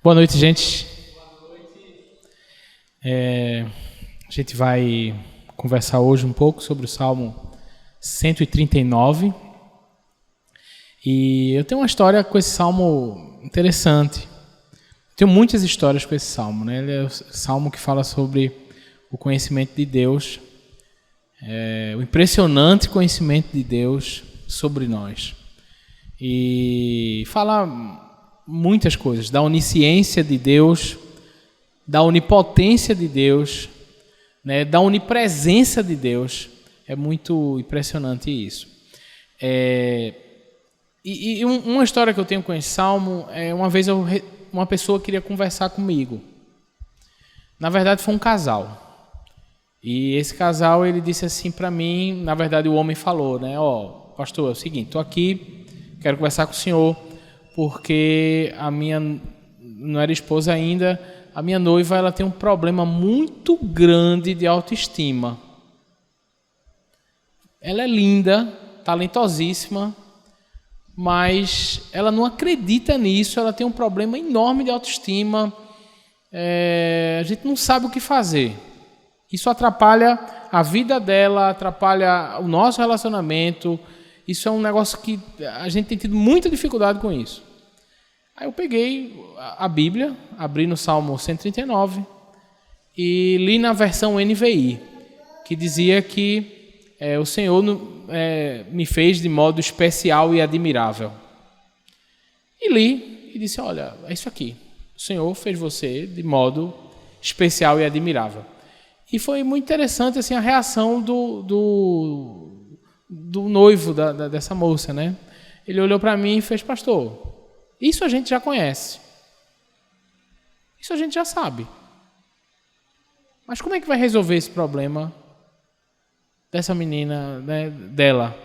Boa noite, gente. A gente vai conversar hoje um pouco sobre o Salmo 139. E eu tenho uma história com esse salmo interessante. Tenho muitas histórias com esse salmo, né? Ele é o salmo que fala sobre o conhecimento de Deus, o impressionante conhecimento de Deus sobre nós. E fala muitas coisas, da onisciência de Deus, da onipotência de Deus, né, da onipresença de Deus. É muito impressionante isso. Uma história que eu tenho com esse salmo é uma vez uma pessoa queria conversar comigo. Na verdade foi um casal. E esse casal ele disse assim para mim, na verdade o homem falou, né, pastor, é o seguinte, estou aqui, quero conversar com o senhor, porque a minha não era esposa ainda, a minha noiva ela tem um problema muito grande de autoestima. Ela é linda, talentosíssima, mas ela não acredita nisso, ela tem um problema enorme de autoestima, a gente não sabe o que fazer. Isso atrapalha a vida dela, atrapalha o nosso relacionamento. Isso é um negócio que a gente tem tido muita dificuldade com isso. Aí eu peguei a Bíblia, abri no Salmo 139 e li na versão NVI, que dizia que o Senhor me fez de modo especial e admirável. E li e disse, olha, é isso aqui. O Senhor fez você de modo especial e admirável. E foi muito interessante assim, a reação do noivo dessa moça, né? Ele olhou para mim e fez, pastor, isso a gente já conhece. Isso a gente já sabe. Mas como é que vai resolver esse problema dessa menina, né, dela?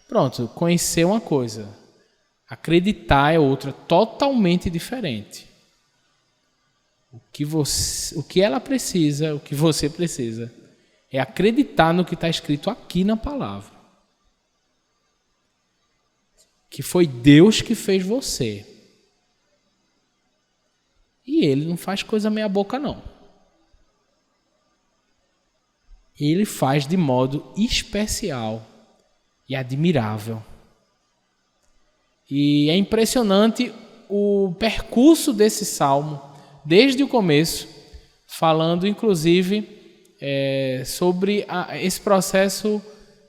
Pronto, conhecer uma coisa. Acreditar é outra, totalmente diferente. O que ela precisa, o que você precisa, é acreditar no que está escrito aqui na palavra. Que foi Deus que fez você. E Ele não faz coisa meia boca, não. Ele faz de modo especial e admirável. E é impressionante o percurso desse salmo, desde o começo, falando inclusive sobre esse processo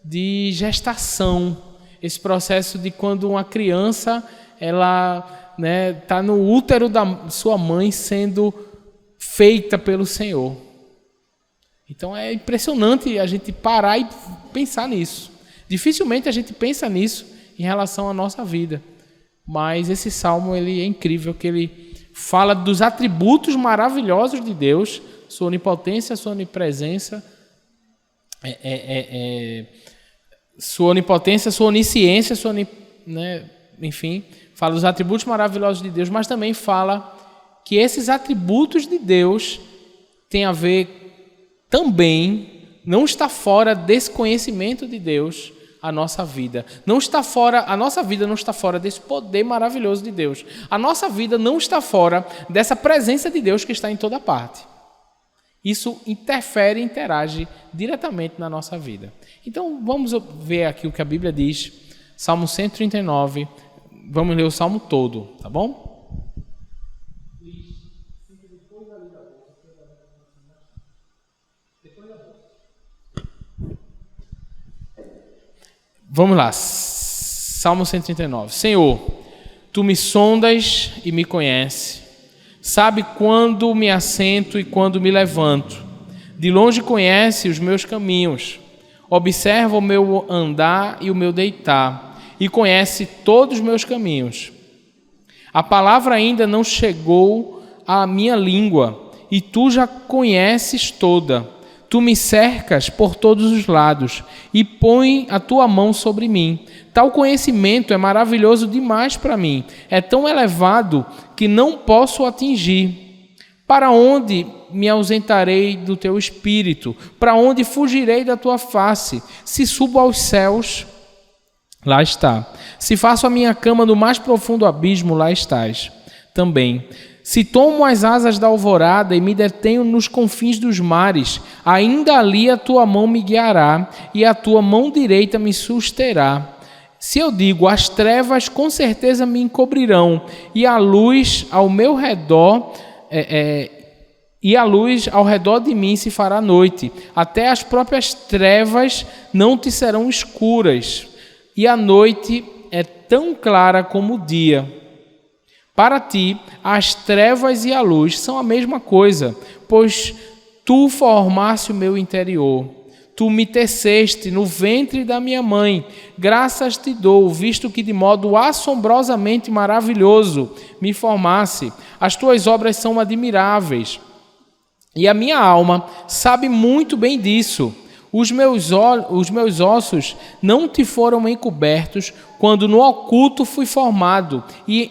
de gestação, esse processo de quando uma criança ela está no útero da sua mãe sendo feita pelo Senhor. Então é impressionante a gente parar e pensar nisso. Dificilmente a gente pensa nisso em relação à nossa vida. Mas esse salmo ele é incrível, que ele fala dos atributos maravilhosos de Deus, sua onipotência, sua onipresença, sua onipotência, sua onisciência, enfim, fala dos atributos maravilhosos de Deus, mas também fala que esses atributos de Deus têm a ver também, não está fora desse conhecimento de Deus, a nossa vida. A nossa vida não está fora desse poder maravilhoso de Deus. A nossa vida não está fora dessa presença de Deus que está em toda parte. Isso interfere e interage diretamente na nossa vida. Então, vamos ver aqui o que a Bíblia diz. Salmo 139. Vamos ler o Salmo todo, tá bom? Vamos lá. Salmo 139. Senhor, Tu me sondas e me conheces. Sabe quando me assento e quando me levanto. De longe conhece os meus caminhos. Observa o meu andar e o meu deitar. E conhece todos os meus caminhos. A palavra ainda não chegou à minha língua. E Tu já conheces toda. Tu me cercas por todos os lados. E põe a Tua mão sobre mim. Tal conhecimento é maravilhoso demais para mim. É tão elevado que não posso atingir. Para onde me ausentarei do Teu Espírito? Para onde fugirei da Tua face? Se subo aos céus, lá está. Se faço a minha cama no mais profundo abismo, lá estás também. Se tomo as asas da alvorada e me detenho nos confins dos mares, ainda ali a tua mão me guiará e a tua mão direita me susterá. Se eu digo, as trevas com certeza me encobrirão, e a luz ao meu redor, e a luz ao redor de mim se fará noite, até as próprias trevas não te serão escuras, e a noite é tão clara como o dia. Para ti, as trevas e a luz são a mesma coisa, pois tu formaste o meu interior. Tu me teceste no ventre da minha mãe. Graças te dou, visto que de modo assombrosamente maravilhoso me formaste. As tuas obras são admiráveis. E a minha alma sabe muito bem disso. Os meus ossos não te foram encobertos quando no oculto fui formado e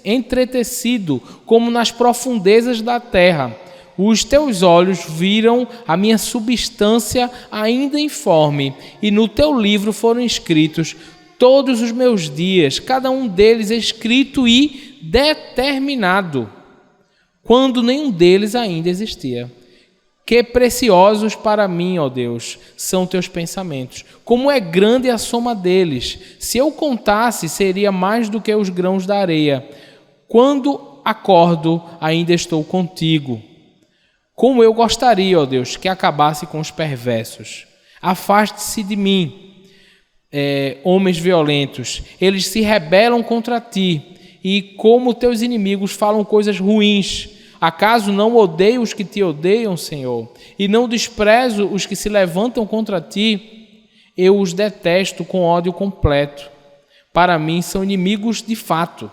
entretecido como nas profundezas da terra. Os teus olhos viram a minha substância ainda informe, e no teu livro foram escritos todos os meus dias, cada um deles escrito e determinado, quando nenhum deles ainda existia. Que preciosos para mim, ó Deus, são teus pensamentos. Como é grande a soma deles. Se eu contasse, seria mais do que os grãos da areia. Quando acordo, ainda estou contigo. Como eu gostaria, ó Deus, que acabasse com os perversos. Afaste-se de mim, homens violentos. Eles se rebelam contra ti, e como teus inimigos falam coisas ruins. Acaso não odeio os que te odeiam, Senhor? E não desprezo os que se levantam contra ti? Eu os detesto com ódio completo. Para mim são inimigos de fato.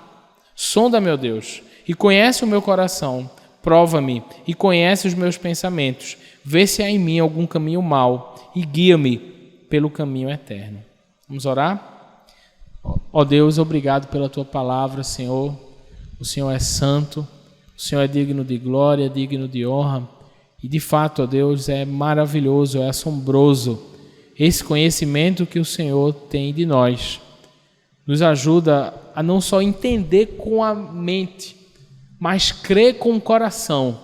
Sonda, meu Deus, e conhece o meu coração. Prova-me e conhece os meus pensamentos. Vê se há em mim algum caminho mau e guia-me pelo caminho eterno. Vamos orar? Ó Deus, obrigado pela tua palavra, Senhor. O Senhor é santo, o Senhor é digno de glória, digno de honra. E de fato, ó Deus, é maravilhoso, é assombroso esse conhecimento que o Senhor tem de nós. Nos ajuda a não só entender com a mente, mas crer com o coração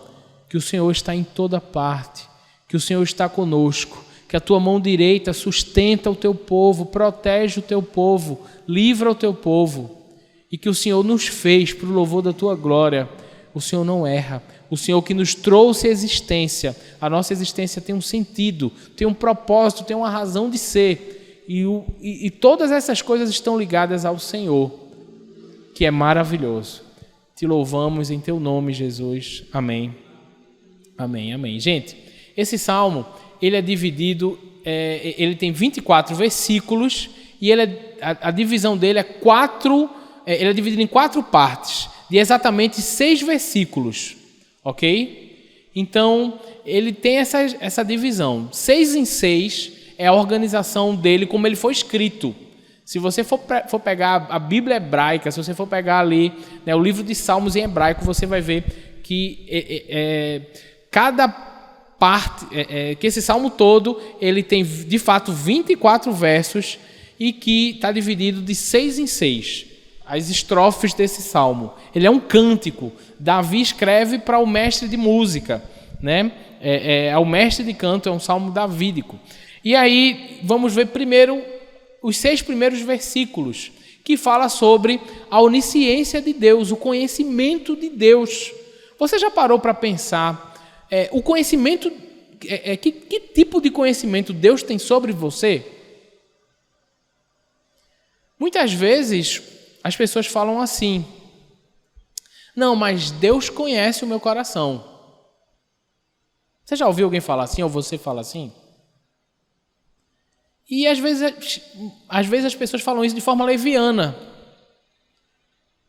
que o Senhor está em toda parte, que o Senhor está conosco, que a tua mão direita sustenta o teu povo, protege o teu povo, livra o teu povo, e que o Senhor nos fez para o louvor da tua glória. O Senhor não erra, o Senhor que nos trouxe a existência, a nossa existência tem um sentido, tem um propósito, tem uma razão de ser, e todas essas coisas estão ligadas ao Senhor, que é maravilhoso. Te louvamos em teu nome, Jesus. Amém. Amém, amém. Gente, esse salmo, ele é dividido, ele tem 24 versículos e a divisão dele ele é dividido em 4 partes, de exatamente 6 versículos, ok? Então, ele tem essa divisão. 6 em 6 é a organização dele como ele foi escrito. Se você for pegar a Bíblia hebraica, se você for pegar ali, né, o livro de Salmos em hebraico, você vai ver que cada parte, que esse salmo todo, ele tem de fato 24 versos e que está dividido de 6 em 6, as estrofes desse salmo. Ele é um cântico. Davi escreve para o mestre de música, né? É o mestre de canto, é um salmo davídico. E aí, vamos ver primeiro os 6 primeiros versículos, que fala sobre a onisciência de Deus, o conhecimento de Deus. Você já parou para pensar, o conhecimento, que tipo de conhecimento Deus tem sobre você? Muitas vezes as pessoas falam assim: não, mas Deus conhece o meu coração. Você já ouviu alguém falar assim, ou você fala assim? E às vezes as pessoas falam isso de forma leviana.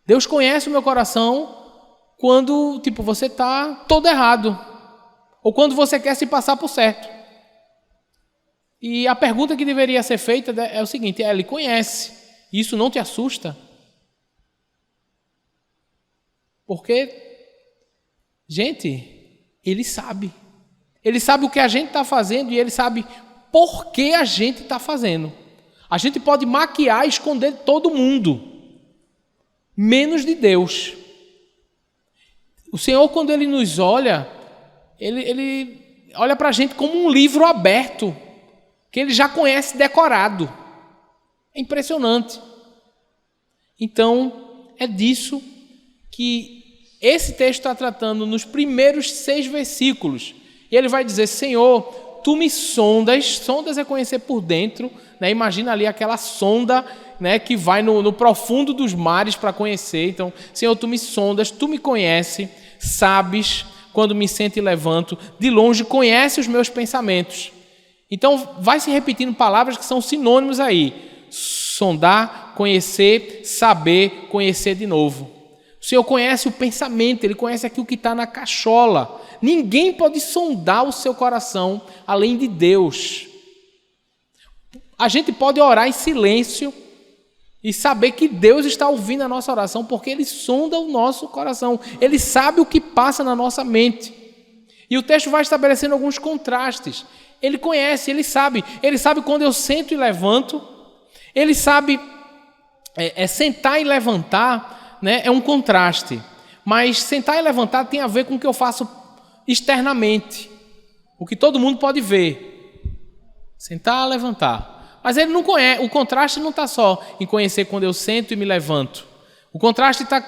Deus conhece o meu coração quando, você está todo errado, ou quando você quer se passar por certo. E a pergunta que deveria ser feita é o seguinte: Ele conhece, isso não te assusta? Porque, gente, Ele sabe o que a gente está fazendo e Ele sabe por que a gente está fazendo. A gente pode maquiar e esconder todo mundo, menos de Deus. O Senhor, quando Ele nos olha, Ele olha para a gente como um livro aberto, que Ele já conhece decorado. É impressionante. Então, é disso que esse texto está tratando nos primeiros 6 versículos. E ele vai dizer: Senhor, Tu me sondas é conhecer por dentro, né? Imagina ali aquela sonda, né, que vai no profundo dos mares para conhecer. Então, Senhor, Tu me sondas, Tu me conheces, sabes quando me sento e levanto, de longe conhece os meus pensamentos. Então, vai se repetindo palavras que são sinônimos aí. Sondar, conhecer, saber, conhecer de novo. O Senhor conhece o pensamento, Ele conhece aquilo que está na cachola. Ninguém pode sondar o seu coração além de Deus. A gente pode orar em silêncio e saber que Deus está ouvindo a nossa oração, porque Ele sonda o nosso coração. Ele sabe o que passa na nossa mente. E o texto vai estabelecendo alguns contrastes. Ele conhece, Ele sabe quando eu sento e levanto. Ele sabe, sentar e levantar, né, é um contraste. Mas sentar e levantar tem a ver com o que eu faço externamente. O que todo mundo pode ver. Sentar, levantar. Mas ele não conhece. O contraste não está só em conhecer quando eu sento e me levanto. O contraste está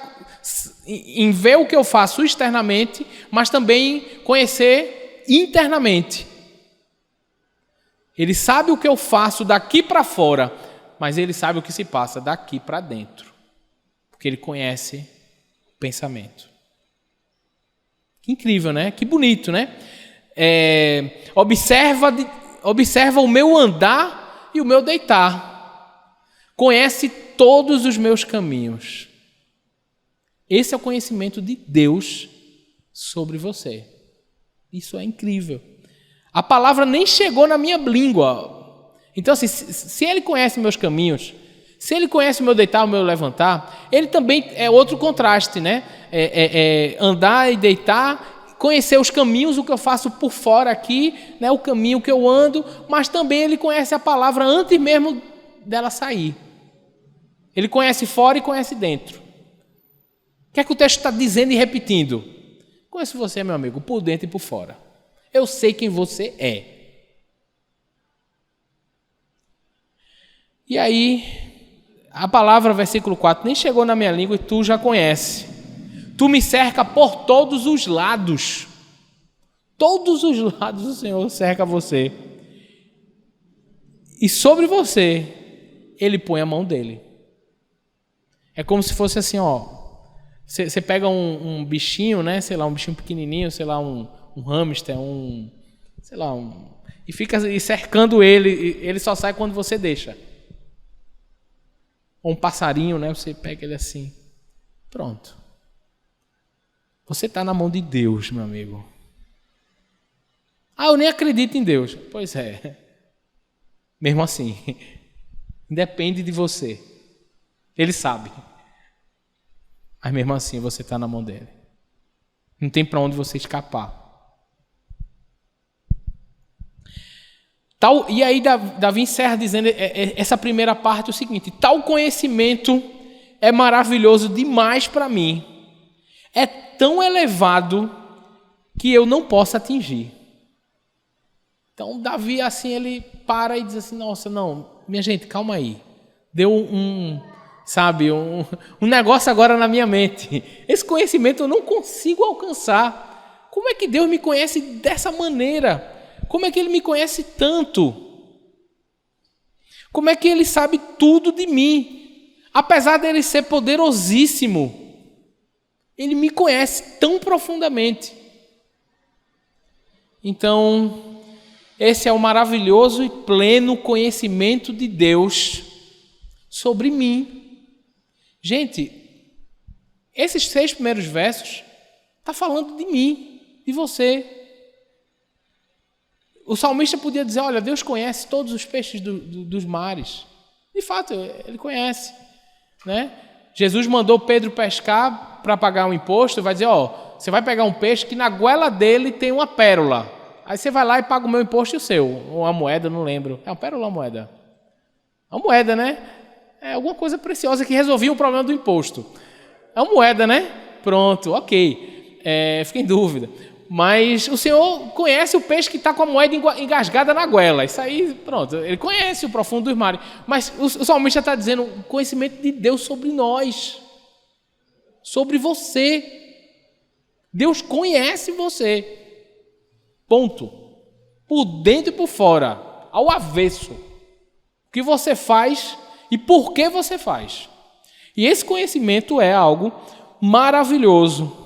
em ver o que eu faço externamente, mas também conhecer internamente. Ele sabe o que eu faço daqui para fora, mas Ele sabe o que se passa daqui para dentro, porque Ele conhece o pensamento. Que incrível, né? Que bonito, né? Observa o meu andar e o meu deitar. Conhece todos os meus caminhos. Esse é o conhecimento de Deus sobre você. Isso é incrível. A palavra nem chegou na minha língua. Então, assim, se Ele conhece meus caminhos, se Ele conhece o meu deitar, o meu levantar, Ele também é outro contraste, né? Andar e deitar, conhecer os caminhos, o que eu faço por fora aqui, né? O caminho que eu ando, mas também Ele conhece a palavra antes mesmo dela sair. Ele conhece fora e conhece dentro. O que é que o texto está dizendo e repetindo? Conheço você, meu amigo, por dentro e por fora. Eu sei quem você é. E aí, a palavra, versículo 4, nem chegou na minha língua e tu já conhece. Tu me cerca por todos os lados. Todos os lados o Senhor cerca você. E sobre você, Ele põe a mão dele. É como se fosse assim, ó. Você pega um bichinho, né? Sei lá, um bichinho pequenininho, sei lá, um hamster, e fica cercando ele. Ele só sai quando você deixa. Ou um passarinho, né? Você pega ele assim. Pronto. Você está na mão de Deus, meu amigo. Ah, eu nem acredito em Deus. Pois é. Mesmo assim. Depende de você. Ele sabe. Mas mesmo assim você está na mão dele. Não tem para onde você escapar. E aí Davi encerra dizendo essa primeira parte, o seguinte: tal conhecimento é maravilhoso demais para mim, é tão elevado que eu não posso atingir. Então Davi assim, ele para e diz assim: nossa, não, minha gente, calma aí, deu um negócio agora na minha mente, esse conhecimento eu não consigo alcançar. Como é que Deus me conhece dessa maneira? Como é que Ele me conhece tanto? Como é que Ele sabe tudo de mim? Apesar dele ser poderosíssimo, Ele me conhece tão profundamente. Então, esse é o maravilhoso e pleno conhecimento de Deus sobre mim. Gente, esses 6 primeiros versos estão falando de mim, de você. O salmista podia dizer: olha, Deus conhece todos os peixes dos mares. De fato, Ele conhece, né? Jesus mandou Pedro pescar para pagar um imposto. Vai dizer: você vai pegar um peixe que na goela dele tem uma pérola. Aí você vai lá e paga o meu imposto e o seu. Ou uma moeda, não lembro. É uma pérola ou uma moeda? É uma moeda, né? É alguma coisa preciosa que resolvia o problema do imposto. É uma moeda, né? Pronto, ok. fica em dúvida. Mas o Senhor conhece o peixe que está com a moeda engasgada na goela. Isso aí, pronto, ele conhece o profundo dos mares. Mas o salmista está dizendo o conhecimento de Deus sobre nós, sobre você. Deus conhece você. Ponto. Por dentro e por fora, ao avesso. O que você faz e por que você faz. E esse conhecimento é algo maravilhoso.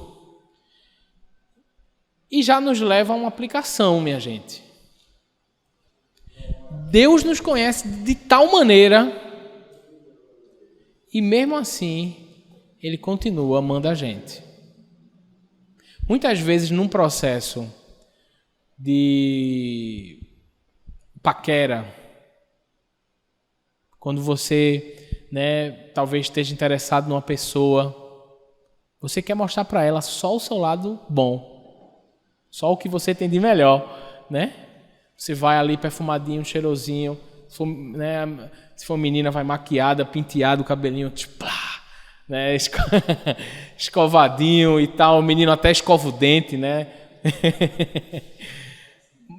E já nos leva a uma aplicação, minha gente. Deus nos conhece de tal maneira e mesmo assim Ele continua amando a gente. Muitas vezes num processo de paquera, quando você, talvez esteja interessado numa pessoa, você quer mostrar para ela só o seu lado bom. Só o que você tem de melhor, né? Você vai ali perfumadinho, cheirosinho. Se for menina, vai maquiada, penteado, o cabelinho, né? Escovadinho e tal. O menino até escova o dente, né?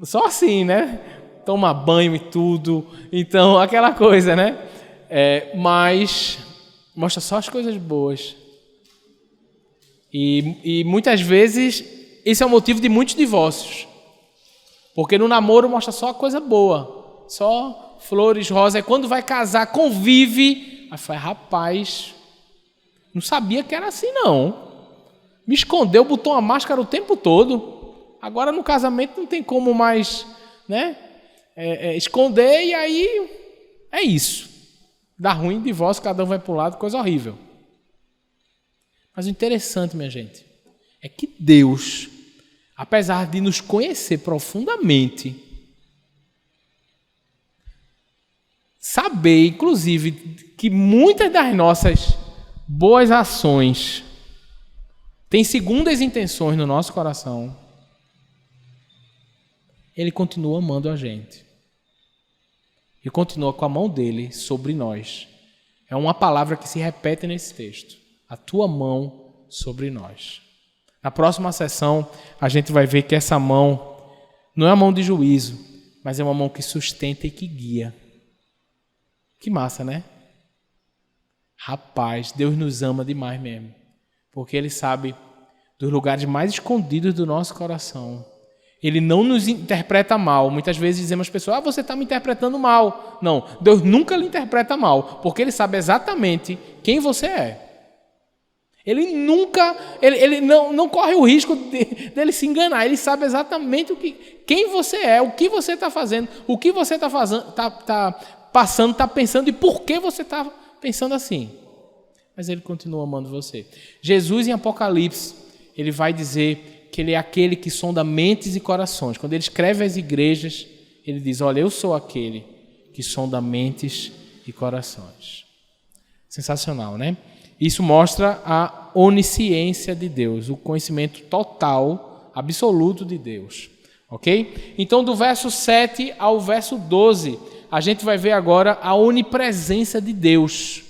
Só assim, né? Toma banho e tudo. Então, aquela coisa, né? Mas mostra só as coisas boas. E muitas vezes esse é o motivo de muitos divórcios. Porque no namoro mostra só a coisa boa. Só flores, rosas. E quando vai casar, convive. Aí fala, rapaz, não sabia que era assim, não. Me escondeu, botou uma máscara o tempo todo. Agora no casamento não tem como mais, esconder. E aí é isso. Dá ruim, divórcio, cada um vai para o lado, coisa horrível. Mas o interessante, minha gente, é que Deus, apesar de nos conhecer profundamente, saber, inclusive, que muitas das nossas boas ações têm segundas intenções no nosso coração, Ele continua amando a gente. E continua com a mão dele sobre nós. É uma palavra que se repete nesse texto. A tua mão sobre nós. Na próxima sessão, a gente vai ver que essa mão não é uma mão de juízo, mas é uma mão que sustenta e que guia. Que massa, né? Rapaz, Deus nos ama demais mesmo. Porque Ele sabe dos lugares mais escondidos do nosso coração. Ele não nos interpreta mal. Muitas vezes dizemos às pessoas, você está me interpretando mal. Não, Deus nunca lhe interpreta mal, porque Ele sabe exatamente quem você é. Ele nunca, ele não corre o risco dele se enganar. Ele sabe exatamente quem você é, o que você está fazendo, o que você está passando, está pensando e por que você está pensando assim. Mas Ele continua amando você. Jesus, em Apocalipse, Ele vai dizer que Ele é aquele que sonda mentes e corações. Quando Ele escreve às igrejas, Ele diz, olha, eu sou aquele que sonda mentes e corações. Sensacional, né? Isso mostra a onisciência de Deus, o conhecimento total, absoluto de Deus. Ok? Então, do verso 7 ao verso 12, a gente vai ver agora a onipresença de Deus.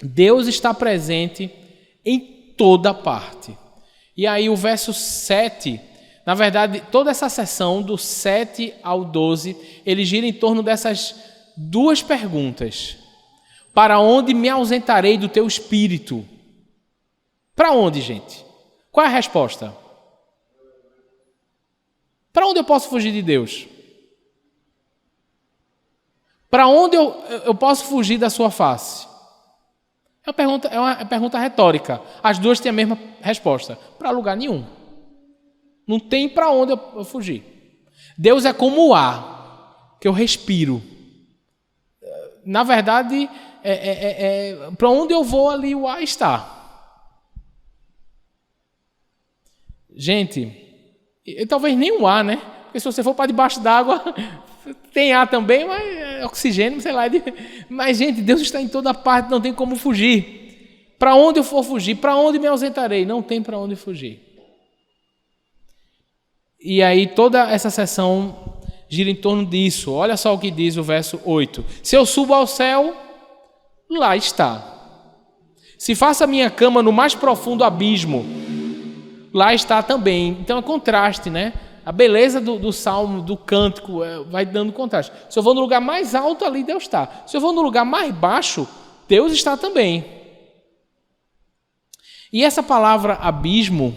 Deus está presente em toda parte. E aí o verso 7, na verdade, toda essa sessão do 7 ao 12, ele gira em torno dessas duas perguntas. Para onde me ausentarei do teu espírito? Para onde, gente? Qual é a resposta? Para onde eu posso fugir de Deus? Para onde eu posso fugir da sua face? É uma pergunta retórica. As duas têm a mesma resposta. Para lugar nenhum. Não tem para onde eu fugir. Deus é como o ar que eu respiro. Na verdade, para onde eu vou ali o ar está. Gente, talvez nem o ar, né? Porque se você for para debaixo d'água, tem ar também, mas é oxigênio, sei lá. Mas, gente, Deus está em toda parte, não tem como fugir. Para onde eu for fugir? Para onde me ausentarei? Não tem para onde fugir. E aí toda essa sessão gira em torno disso. Olha só o que diz o verso 8. Se eu subo ao céu, lá está. Se faço a minha cama no mais profundo abismo, lá está também. Então é contraste, né? A beleza do salmo, do cântico, vai dando contraste. Se eu vou no lugar mais alto, ali Deus está. Se eu vou no lugar mais baixo, Deus está também. E essa palavra abismo,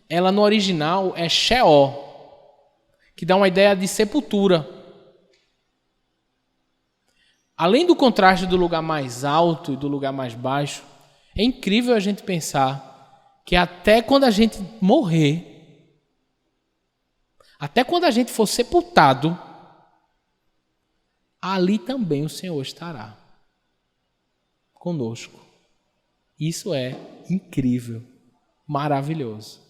ela no original é Sheol, que dá uma ideia de sepultura. Além do contraste do lugar mais alto e do lugar mais baixo, é incrível a gente pensar que até quando a gente morrer, até quando a gente for sepultado, ali também o Senhor estará conosco. Isso é incrível, maravilhoso.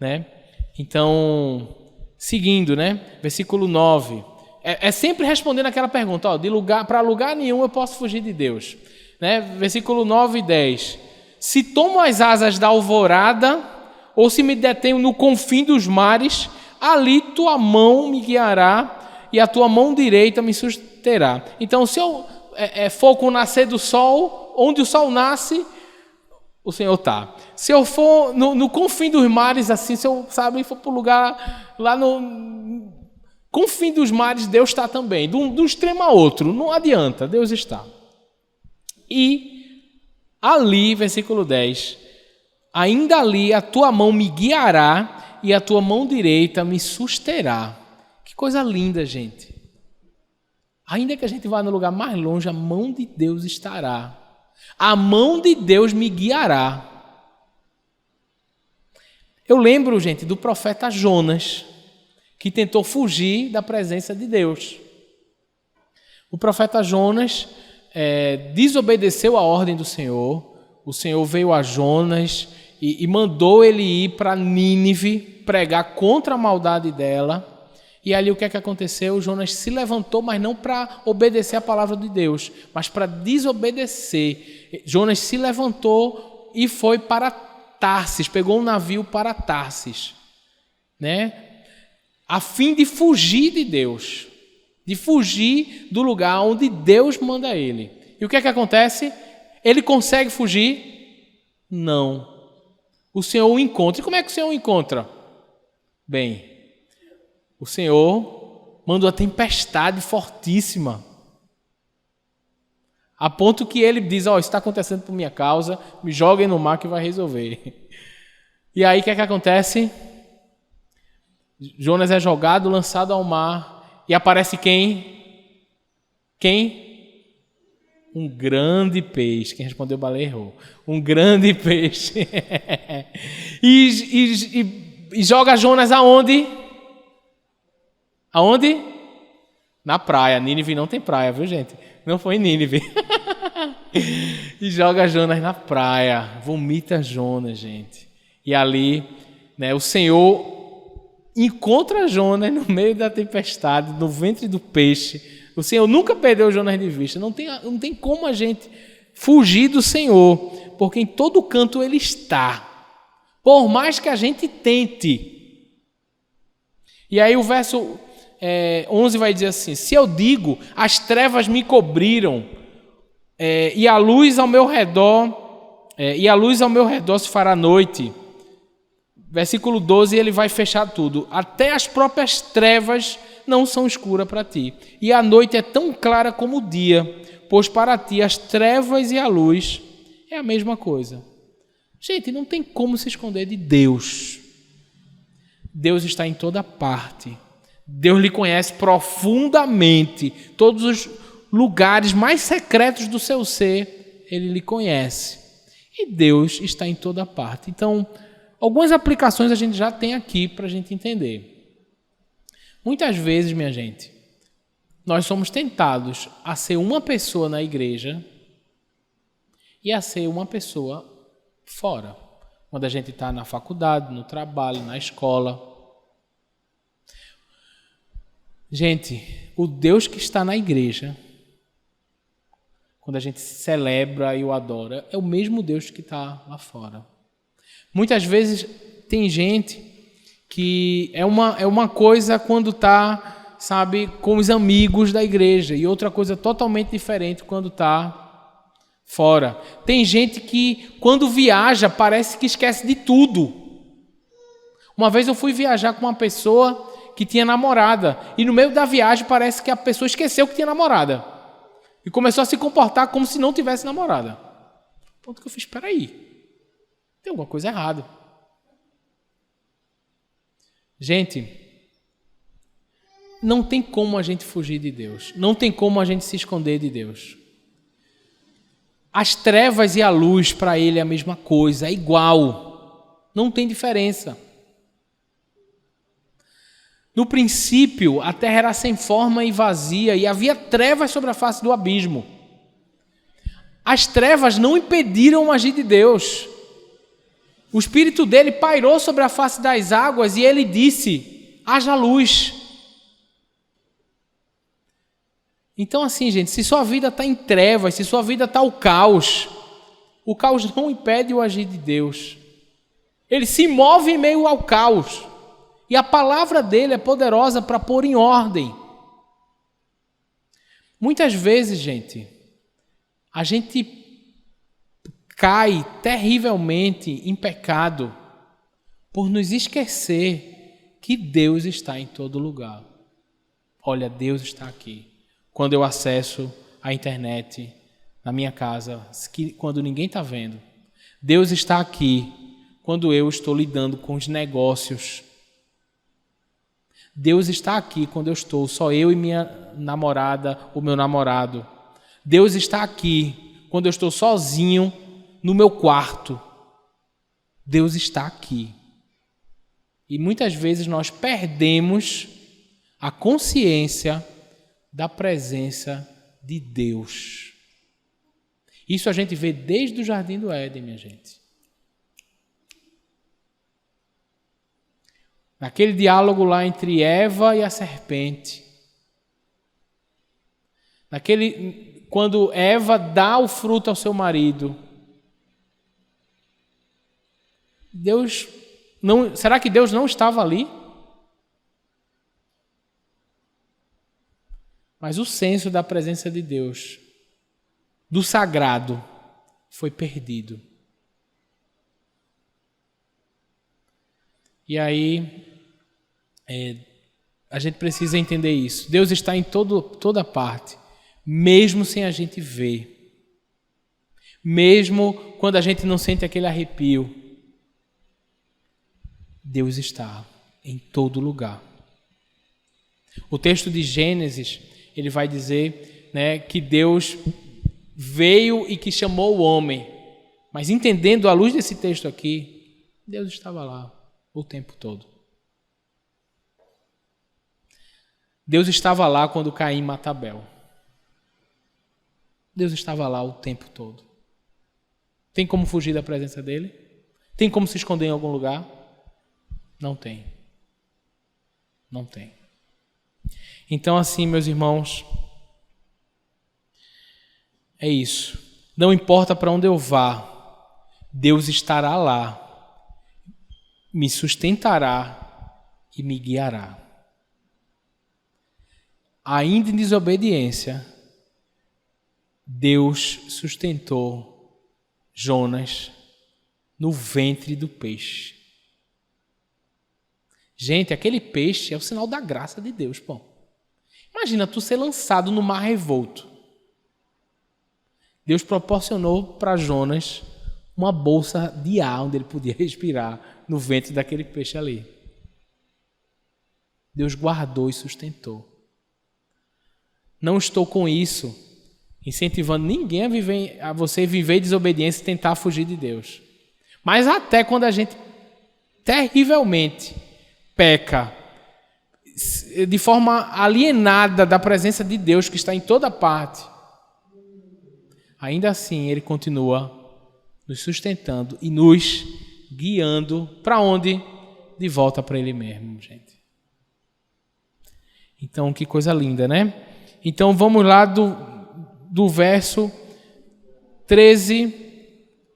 Né? Então, seguindo, né? Versículo 9. É sempre respondendo aquela pergunta, para lugar nenhum eu posso fugir de Deus. Né? Versículo 9 e 10. Se tomo as asas da alvorada, ou se me detenho no confim dos mares, ali tua mão me guiará e a tua mão direita me susterá. Então, se eu for com o nascer do sol, onde o sol nasce, o Senhor está. Se eu for no confim dos mares, assim, se eu for para o lugar lá no confim dos mares, Deus está também. De um extremo a outro, não adianta, Deus está. E ali, versículo 10, ainda ali a tua mão me guiará e a tua mão direita me susterá. Que coisa linda, gente. Ainda que a gente vá no lugar mais longe, a mão de Deus estará. A mão de Deus me guiará. Eu lembro, gente, do profeta Jonas, que tentou fugir da presença de Deus. O profeta Jonas desobedeceu a ordem do Senhor. O Senhor veio a Jonas e mandou ele ir para Nínive pregar contra a maldade dela. E ali o que é que aconteceu? Jonas se levantou, mas não para obedecer a palavra de Deus, mas para desobedecer. Jonas se levantou e foi para Tarsis, pegou um navio para Tarsis, né? A fim de fugir de Deus, de fugir do lugar onde Deus manda ele. E o que é que acontece? Ele consegue fugir? Não. O Senhor o encontra. E como é que o Senhor o encontra? Bem, o Senhor manda uma tempestade fortíssima, a ponto que ele diz, isso está acontecendo por minha causa, me joguem no mar que vai resolver. E aí o que é que acontece? Jonas é jogado, lançado ao mar, e aparece quem? Quem? Um grande peixe. Quem respondeu baleia errou. Um grande peixe. e joga Jonas aonde? Aonde? Na praia. Nínive não tem praia, viu, gente? Não foi em Nínive. E joga Jonas na praia. Vomita Jonas, gente. E ali, né, o Senhor encontra Jonas no meio da tempestade, no ventre do peixe. O Senhor nunca perdeu Jonas de vista. Não tem como a gente fugir do Senhor, porque em todo canto Ele está. Por mais que a gente tente. E aí o verso 11 vai dizer assim: se eu digo, as trevas me cobriram, e a luz ao meu redor se fará noite. Versículo 12, ele vai fechar tudo. Até as próprias trevas não são escuras para ti. E a noite é tão clara como o dia, pois para ti as trevas e a luz é a mesma coisa. Gente, não tem como se esconder de Deus. Deus está em toda parte. Deus lhe conhece profundamente. Todos os lugares mais secretos do seu ser, Ele lhe conhece. E Deus está em toda parte. Então, algumas aplicações a gente já tem aqui para a gente entender. Muitas vezes, minha gente, nós somos tentados a ser uma pessoa na igreja e a ser uma pessoa fora. Quando a gente está na faculdade, no trabalho, na escola. Gente, o Deus que está na igreja, quando a gente celebra e o adora, é o mesmo Deus que está lá fora. Muitas vezes tem gente que é uma coisa quando está, sabe, com os amigos da igreja e outra coisa totalmente diferente quando está fora. Tem gente que, quando viaja, parece que esquece de tudo. Uma vez eu fui viajar com uma pessoa que tinha namorada, e no meio da viagem parece que a pessoa esqueceu que tinha namorada e começou a se comportar como se não tivesse namorada. Ponto que eu fiz, espera aí, tem alguma coisa errada. Gente, não tem como a gente fugir de Deus, não tem como a gente se esconder de Deus. As trevas e a luz para Ele é a mesma coisa, é igual, não tem diferença. No princípio, a terra era sem forma e vazia, e havia trevas sobre a face do abismo. As trevas não impediram o agir de Deus. O Espírito dele pairou sobre a face das águas e ele disse: haja luz. Então assim, gente, se sua vida está em trevas, se sua vida está o caos não impede o agir de Deus. Ele se move em meio ao caos. E a palavra dele é poderosa para pôr em ordem. Muitas vezes, gente, a gente cai terrivelmente em pecado por nos esquecer que Deus está em todo lugar. Olha, Deus está aqui. Quando eu acesso a internet na minha casa, quando ninguém está vendo. Deus está aqui quando eu estou lidando com os negócios. Deus está aqui quando eu estou, só eu e minha namorada, o meu namorado. Deus está aqui quando eu estou sozinho no meu quarto. Deus está aqui. E muitas vezes nós perdemos a consciência da presença de Deus. Isso a gente vê desde o Jardim do Éden, minha gente. Naquele diálogo lá entre Eva e a serpente. Quando Eva dá o fruto ao seu marido. Será que Deus não estava ali? Mas o senso da presença de Deus, do sagrado, foi perdido. E aí, a gente precisa entender isso. Deus está em toda parte, mesmo sem a gente ver. Mesmo quando a gente não sente aquele arrepio. Deus está em todo lugar. O texto de Gênesis, ele vai dizer, né, que Deus veio e que chamou o homem. Mas entendendo à luz desse texto aqui, Deus estava lá o tempo todo. Deus estava lá quando Caim mata Abel. Deus estava lá o tempo todo. Tem como fugir da presença dele? Tem como se esconder em algum lugar? Não tem. Não tem. Então, assim, meus irmãos, é isso. Não importa para onde eu vá, Deus estará lá, me sustentará e me guiará. Ainda em desobediência, Deus sustentou Jonas no ventre do peixe. Gente, aquele peixe é o sinal da graça de Deus, pô. Imagina tu ser lançado no mar revolto. Deus proporcionou para Jonas uma bolsa de ar onde ele podia respirar no ventre daquele peixe ali. Deus guardou e sustentou. Não estou com isso incentivando ninguém a você viver em desobediência e tentar fugir de Deus. Mas até quando a gente terrivelmente peca de forma alienada da presença de Deus que está em toda parte, ainda assim Ele continua nos sustentando e nos guiando para onde? De volta para Ele mesmo, gente. Então, que coisa linda, né? Então, vamos lá do verso 13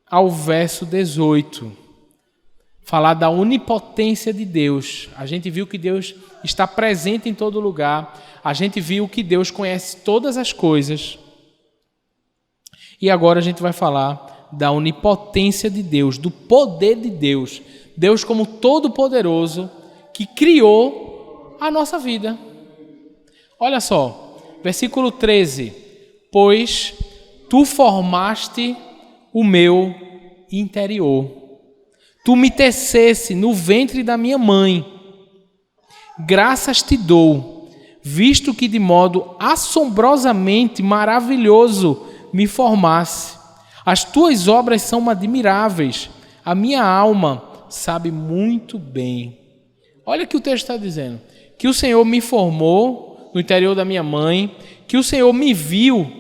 ao verso 18. Falar da onipotência de Deus. A gente viu que Deus está presente em todo lugar. A gente viu que Deus conhece todas as coisas. E agora a gente vai falar da onipotência de Deus, do poder de Deus. Deus como todo-poderoso que criou a nossa vida. Olha só, versículo 13. Pois tu formaste o meu interior. Tu me tecesse no ventre da minha mãe. Graças te dou, visto que de modo assombrosamente maravilhoso me formasse. As tuas obras são admiráveis. A minha alma sabe muito bem. Olha o que o texto está dizendo. Que o Senhor me formou no interior da minha mãe, que o Senhor me viu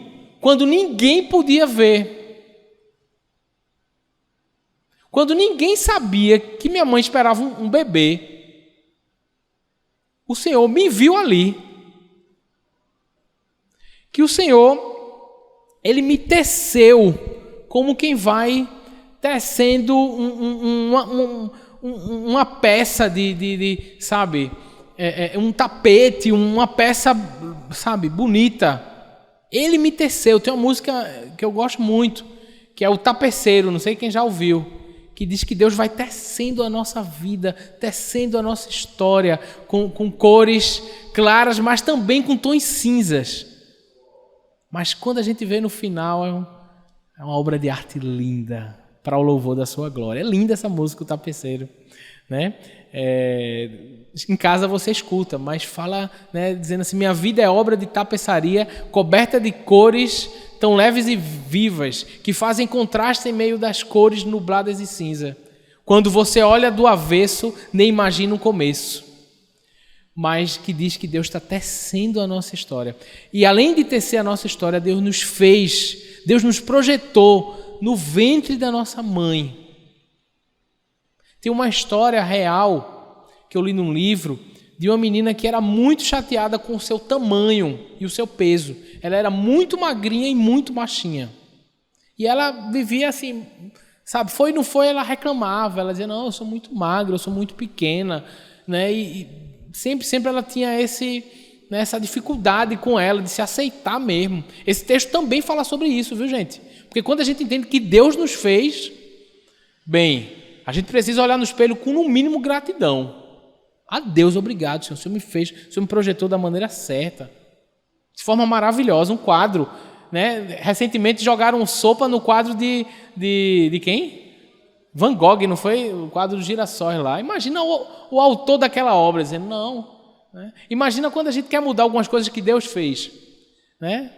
quando ninguém podia ver. Quando ninguém sabia que minha mãe esperava um bebê. O Senhor me viu ali. Que o Senhor, Ele me teceu como quem vai tecendo uma peça sabe, um tapete, uma peça, sabe, bonita. Ele me teceu. Tem uma música que eu gosto muito, que é o Tapeceiro, não sei quem já ouviu, que diz que Deus vai tecendo a nossa vida, tecendo a nossa história, com cores claras, mas também com tons cinzas. Mas quando a gente vê no final, é uma obra de arte linda, para o louvor da sua glória. É linda essa música, o Tapeceiro, né? Em casa você escuta, mas fala, né, dizendo assim: minha vida é obra de tapeçaria, coberta de cores tão leves e vivas, que fazem contraste em meio das cores nubladas e cinza. Quando você olha do avesso, nem imagina o começo. Mas que diz que Deus está tecendo a nossa história. E além de tecer a nossa história, Deus nos fez, Deus nos projetou no ventre da nossa mãe. Tem uma história real que eu li num livro de uma menina que era muito chateada com o seu tamanho e o seu peso. Ela era muito magrinha e muito baixinha. E ela vivia assim, sabe, foi ou não foi, ela reclamava. Ela dizia: não, eu sou muito magra, eu sou muito pequena, né? E sempre ela tinha essa dificuldade com ela de se aceitar mesmo. Esse texto também fala sobre isso, viu, gente? Porque quando a gente entende que Deus nos fez, bem, a gente precisa olhar no espelho com, no mínimo, gratidão. A Deus, obrigado, Senhor. O Senhor me fez, o Senhor me projetou da maneira certa. De forma maravilhosa, um quadro, né? Recentemente jogaram sopa no quadro de quem? Van Gogh, não foi? O quadro dos girassóis lá. Imagina o autor daquela obra dizendo não. Né? Imagina quando a gente quer mudar algumas coisas que Deus fez. Né?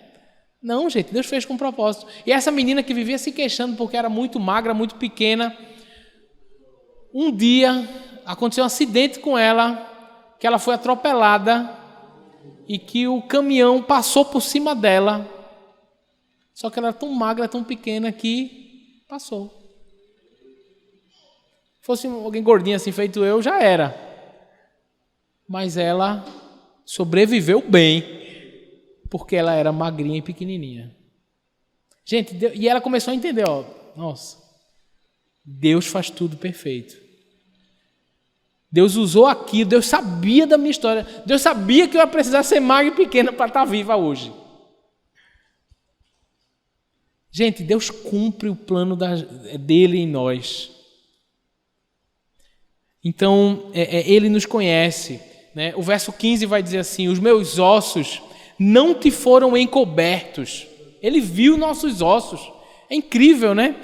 Não, gente, Deus fez com propósito. E essa menina que vivia se queixando porque era muito magra, muito pequena, um dia aconteceu um acidente com ela, que ela foi atropelada e que o caminhão passou por cima dela. Só que ela era tão magra, tão pequena que passou. Se fosse alguém gordinho assim feito eu, já era. Mas ela sobreviveu bem, porque ela era magrinha e pequenininha. Gente, e ela começou a entender, nossa, Deus faz tudo perfeito. Deus usou aquilo, Deus sabia da minha história, Deus sabia que eu ia precisar ser magra e pequena para estar viva hoje. Gente, Deus cumpre o plano dele em nós. Então, Ele nos conhece. Né? O verso 15 vai dizer assim: os meus ossos não te foram encobertos. Ele viu nossos ossos. É incrível, né?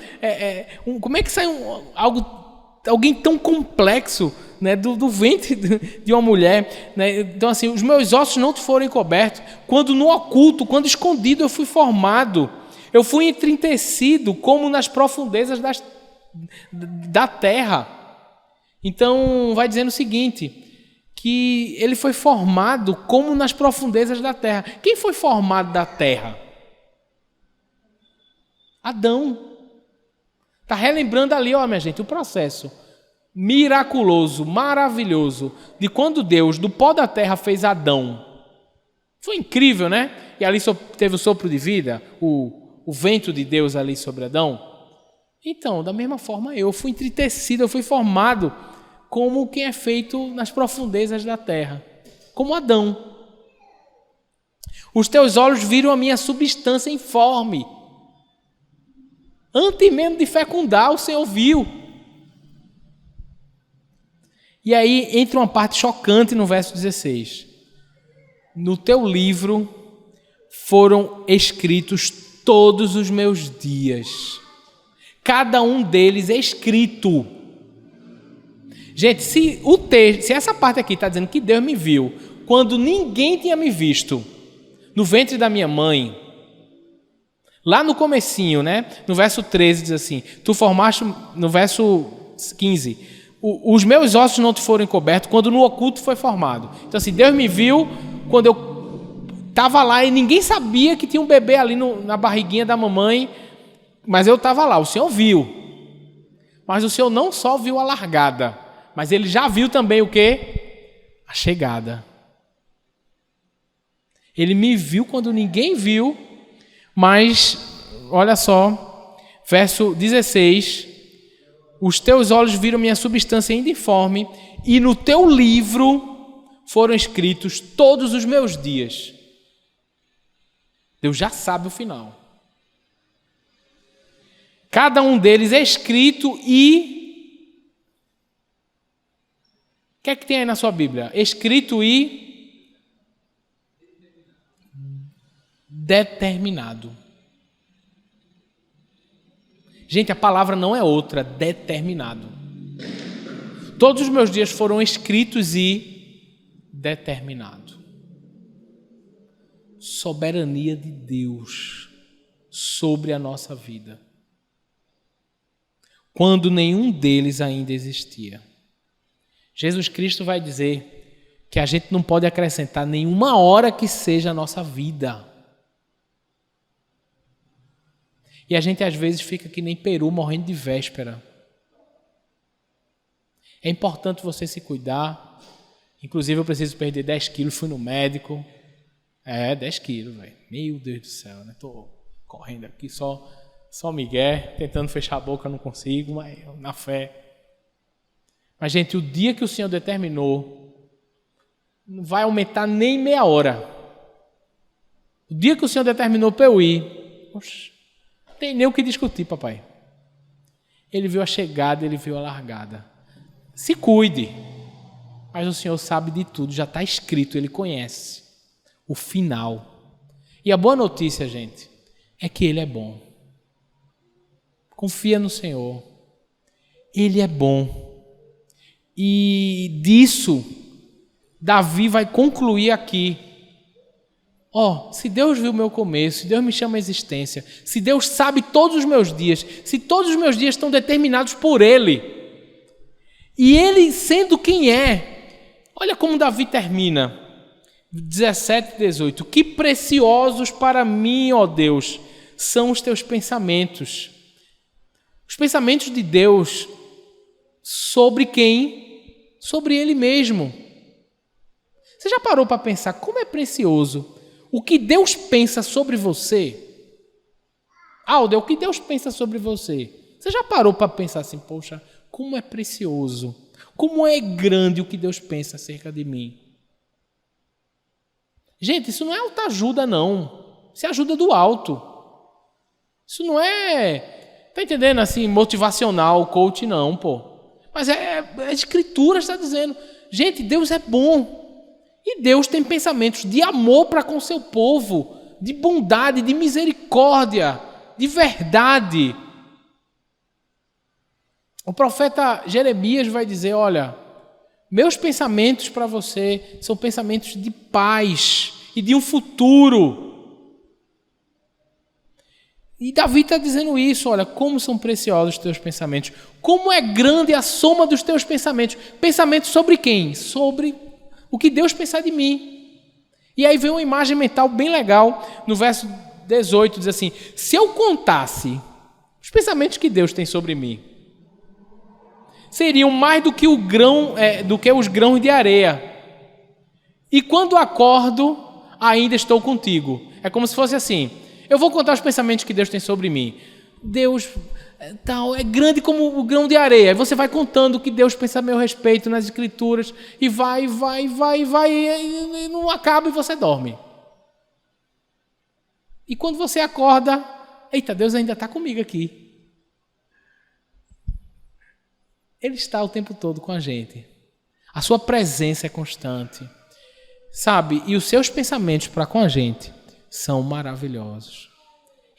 Como é que sai alguém tão complexo, né, do ventre de uma mulher? Né? Então, assim, os meus ossos não te foram encobertos. Quando no oculto, quando escondido eu fui formado. Eu fui entristecido como nas profundezas da terra. Então, vai dizendo o seguinte, que ele foi formado como nas profundezas da terra. Quem foi formado da terra? Adão. Está relembrando ali, minha gente, o processo miraculoso, maravilhoso, de quando Deus, do pó da terra, fez Adão. Foi incrível, né? E ali teve o sopro de vida, o vento de Deus ali sobre Adão. Então, da mesma forma, eu fui entristecido, eu fui formado como quem é feito nas profundezas da terra, como Adão. Os teus olhos viram a minha substância informe. Antes mesmo de fecundar, o Senhor viu. E aí entra uma parte chocante no verso 16. No teu livro foram escritos todos os meus dias. Cada um deles é escrito. Gente, se essa parte aqui está dizendo que Deus me viu quando ninguém tinha me visto, no ventre da minha mãe, lá no comecinho, né? No verso 13 diz assim, tu formaste, no verso 15, os meus ossos não te foram encobertos quando no oculto foi formado. Então assim, Deus me viu quando eu estava lá e ninguém sabia que tinha um bebê ali na barriguinha da mamãe, mas eu estava lá, o Senhor viu. Mas o Senhor não só viu a largada, mas Ele já viu também o quê? A chegada. Ele me viu quando ninguém viu, mas, olha só, verso 16, os teus olhos viram minha substância ainda informe, e no teu livro foram escritos todos os meus dias. Deus já sabe o final. Cada um deles é escrito e... O que é que tem aí na sua Bíblia? Escrito e... determinado. Gente, a palavra não é outra, determinado. Todos os meus dias foram escritos e determinado. Soberania de Deus sobre a nossa vida. Quando nenhum deles ainda existia. Jesus Cristo vai dizer que a gente não pode acrescentar nenhuma hora que seja a nossa vida. E a gente às vezes fica que nem peru morrendo de véspera. É importante você se cuidar. Inclusive eu preciso perder 10 quilos, fui no médico. 10 quilos, velho. Meu Deus do céu, né? Tô correndo aqui só migué, tentando fechar a boca, não consigo, mas na fé. Mas gente, o dia que o Senhor determinou, não vai aumentar nem meia hora. O dia que o Senhor determinou para eu ir, oxe, não tem nem o que discutir, papai. Ele viu a chegada, ele viu a largada. Se cuide. Mas o Senhor sabe de tudo, já está escrito, Ele conhece o final. E a boa notícia, gente, é que Ele é bom. Confia no Senhor. Ele é bom. E disso, Davi vai concluir aqui. Se Deus viu o meu começo, se Deus me chama à existência, se Deus sabe todos os meus dias, se todos os meus dias estão determinados por Ele, e Ele sendo quem é, olha como Davi termina, 17 e 18, que preciosos para mim, ó Deus, são os teus pensamentos. Os pensamentos de Deus sobre quem? Sobre Ele mesmo. Você já parou para pensar como é precioso o que Deus pensa sobre você? Aldo, é o que Deus pensa sobre você. Você já parou para pensar assim, poxa, como é precioso, como é grande o que Deus pensa acerca de mim? Gente, isso não é autoajuda, não. Isso é ajuda do alto. Isso não é, tá entendendo, assim, motivacional, coach, não, pô. Mas a Escritura está dizendo, gente, Deus é bom. E Deus tem pensamentos de amor para com seu povo, de bondade, de misericórdia, de verdade. O profeta Jeremias vai dizer, olha, meus pensamentos para você são pensamentos de paz e de um futuro. E Davi está dizendo isso, olha, como são preciosos os teus pensamentos, como é grande a soma dos teus pensamentos. Pensamentos sobre quem? Sobre o que Deus pensa de mim. E aí vem uma imagem mental bem legal, no verso 18, diz assim, se eu contasse os pensamentos que Deus tem sobre mim, seriam mais do que os grãos de areia. E quando acordo, ainda estou contigo. É como se fosse assim, eu vou contar os pensamentos que Deus tem sobre mim. Deus é grande como o grão de areia. Aí você vai contando o que Deus pensa a meu respeito nas Escrituras, e vai, e não acaba e você dorme. E quando você acorda, eita, Deus ainda está comigo aqui. Ele está o tempo todo com a gente. A sua presença é constante. Sabe? E os seus pensamentos para com a gente são maravilhosos.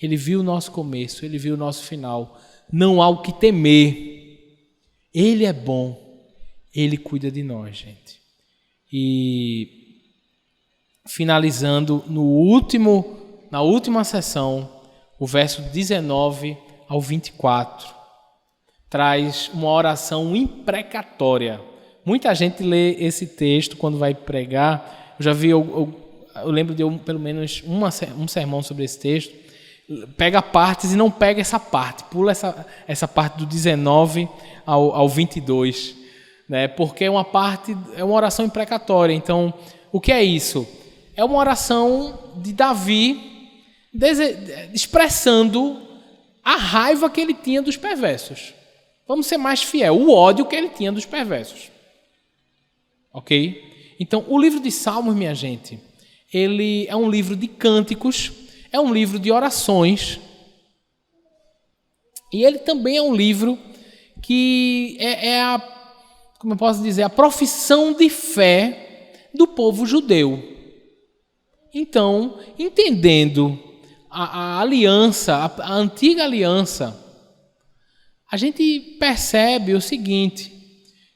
Ele viu o nosso começo, ele viu o nosso final. Não há o que temer. Ele é bom. Ele cuida de nós, gente. E finalizando na última sessão, o verso 19 ao 24, traz uma oração imprecatória. Muita gente lê esse texto quando vai pregar. Eu já vi, eu lembro de pelo menos um sermão sobre esse texto. Pega partes e não pega essa parte. Pula essa parte do 19 ao 22. Né? Porque é uma oração imprecatória. Então, o que é isso? É uma oração de Davi expressando a raiva que ele tinha dos perversos. Vamos ser mais fiel, o ódio que ele tinha dos perversos. Ok? Então, o livro de Salmos, minha gente, ele é um livro de cânticos, é um livro de orações, e ele também é um livro que como eu posso dizer, a profissão de fé do povo judeu. Então, entendendo a aliança, a antiga aliança, a gente percebe o seguinte,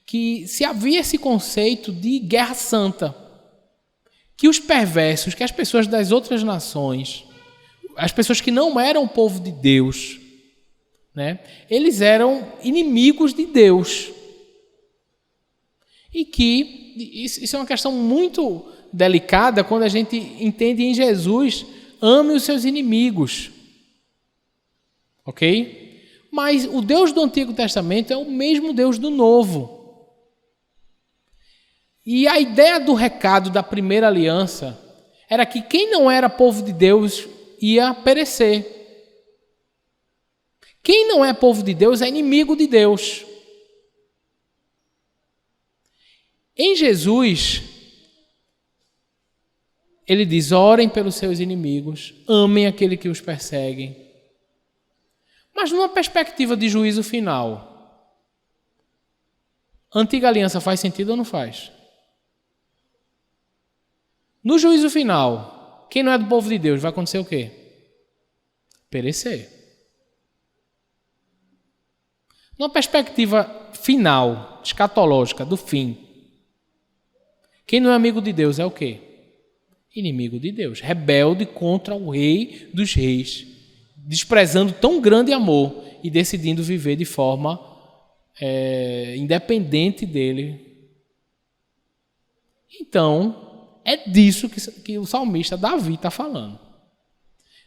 que se havia esse conceito de guerra santa, que os perversos, que as pessoas das outras nações, as pessoas que não eram povo de Deus, né, eles eram inimigos de Deus. E que isso é uma questão muito delicada quando a gente entende em Jesus, ame os seus inimigos. Ok? Mas o Deus do Antigo Testamento é o mesmo Deus do Novo. E a ideia do recado da primeira aliança era que quem não era povo de Deus ia perecer. Quem não é povo de Deus é inimigo de Deus. Em Jesus, ele diz, orem pelos seus inimigos, amem aquele que os perseguem. Mas numa perspectiva de juízo final, a antiga aliança faz sentido ou não faz? No juízo final, quem não é do povo de Deus, vai acontecer o quê? Perecer. Numa perspectiva final, escatológica, do fim, quem não é amigo de Deus é o quê? Inimigo de Deus, rebelde contra o Rei dos Reis, desprezando tão grande amor e decidindo viver de forma independente dele. Então, é disso que o salmista Davi está falando.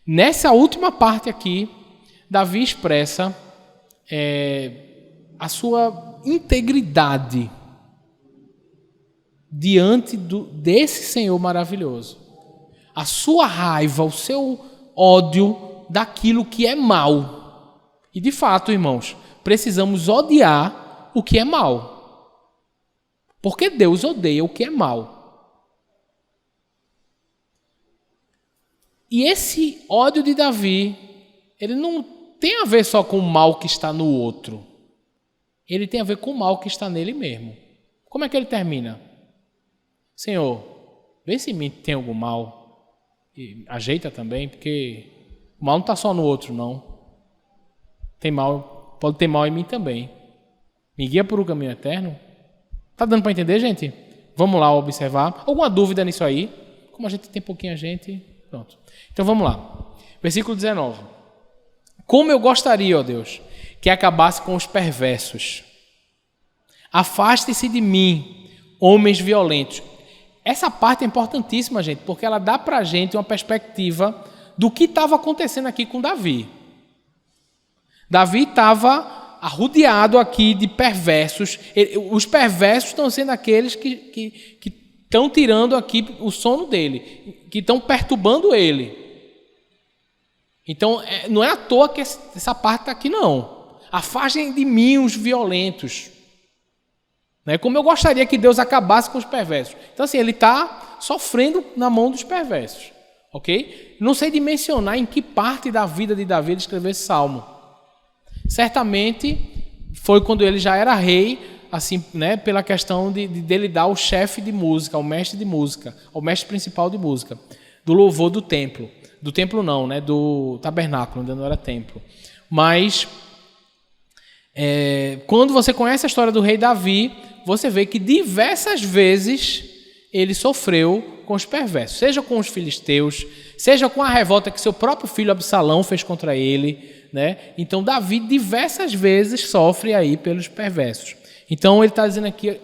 Nessa última parte aqui, Davi expressa a sua integridade diante desse Senhor maravilhoso. A sua raiva, o seu ódio daquilo que é mal. E de fato, irmãos, precisamos odiar o que é mal. Porque Deus odeia o que é mal. E esse ódio de Davi, ele não tem a ver só com o mal que está no outro. Ele tem a ver com o mal que está nele mesmo. Como é que ele termina? Senhor, vê se em mim tem algum mal. E ajeita também, porque o mal não está só no outro, não. Pode ter mal em mim também. Me guia por um caminho eterno. Tá dando para entender, gente? Vamos lá observar. Alguma dúvida nisso aí? Como a gente tem pouquinha gente... Pronto. Então vamos lá. Versículo 19. Como eu gostaria, ó Deus, que acabasse com os perversos. Afaste-se de mim, homens violentos. Essa parte é importantíssima, gente, porque ela dá para a gente uma perspectiva do que estava acontecendo aqui com Davi. Davi estava arrodeado aqui de perversos. Os perversos estão sendo aqueles que estão tirando aqui o sono dele, que estão perturbando ele. Então, não é à toa que essa parte está aqui, não. Afastem de mim os violentos. Né? Como eu gostaria que Deus acabasse com os perversos. Então, assim, ele está sofrendo na mão dos perversos. Ok? Não sei dimensionar em que parte da vida de Davi ele escreveu esse salmo. Certamente, foi quando ele já era rei, assim, né, pela questão dele dar o chefe de música, o mestre de música, o mestre principal de música, do louvor do templo. Do templo não, né, do tabernáculo, ainda não era templo. Mas, quando você conhece a história do rei Davi, você vê que diversas vezes ele sofreu com os perversos, seja com os filisteus, seja com a revolta que seu próprio filho Absalão fez contra ele, né? Então Davi diversas vezes sofre aí pelos perversos. Então ele está dizendo aqui,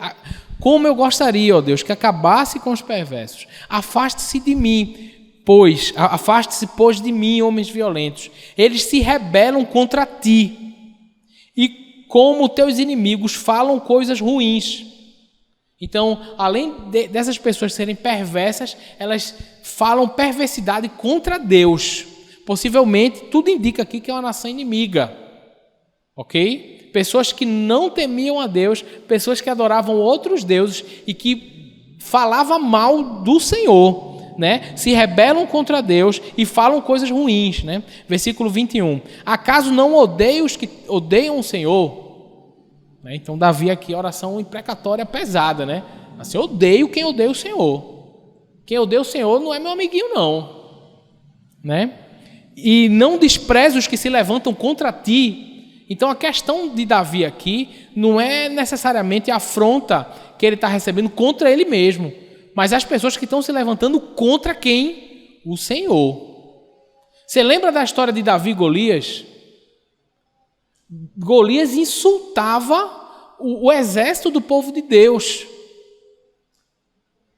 como eu gostaria, ó Deus, que acabasse com os perversos. Afaste-se de mim, afaste-se de mim, homens violentos. Eles se rebelam contra ti. E como teus inimigos falam coisas ruins. Então, além dessas pessoas serem perversas, elas falam perversidade contra Deus. Possivelmente, tudo indica aqui que é uma nação inimiga. Ok? Pessoas que não temiam a Deus, pessoas que adoravam outros deuses e que falavam mal do Senhor, né? Se rebelam contra Deus e falam coisas ruins, né? Versículo 21. Acaso não odeio os que odeiam o Senhor? Então, Davi aqui, oração imprecatória pesada, né? Assim, eu odeio quem odeia o Senhor. Quem odeia o Senhor não é meu amiguinho, não. Né? E não despreze os que se levantam contra ti. Então, a questão de Davi aqui não é necessariamente a afronta que ele está recebendo contra ele mesmo, mas as pessoas que estão se levantando contra quem? O Senhor. Você lembra da história de Davi e Golias? Golias insultava o exército do povo de Deus.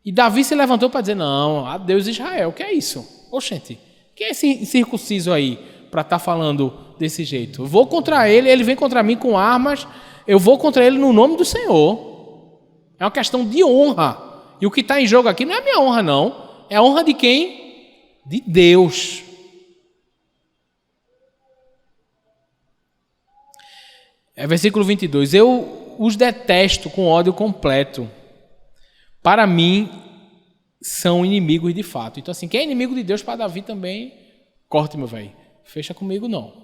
E Davi se levantou para dizer, não, a Deus de Israel, o que é isso? Oxente, quem é esse circunciso aí para estar falando desse jeito? Eu vou contra ele, ele vem contra mim com armas, eu vou contra ele no nome do Senhor. É uma questão de honra. E o que está em jogo aqui não é a minha honra, não. É a honra de quem? De Deus. Versículo 22. Eu os detesto com ódio completo. Para mim, são inimigos de fato. Então, assim, quem é inimigo de Deus para Davi também, corte, meu velho. Fecha comigo, não.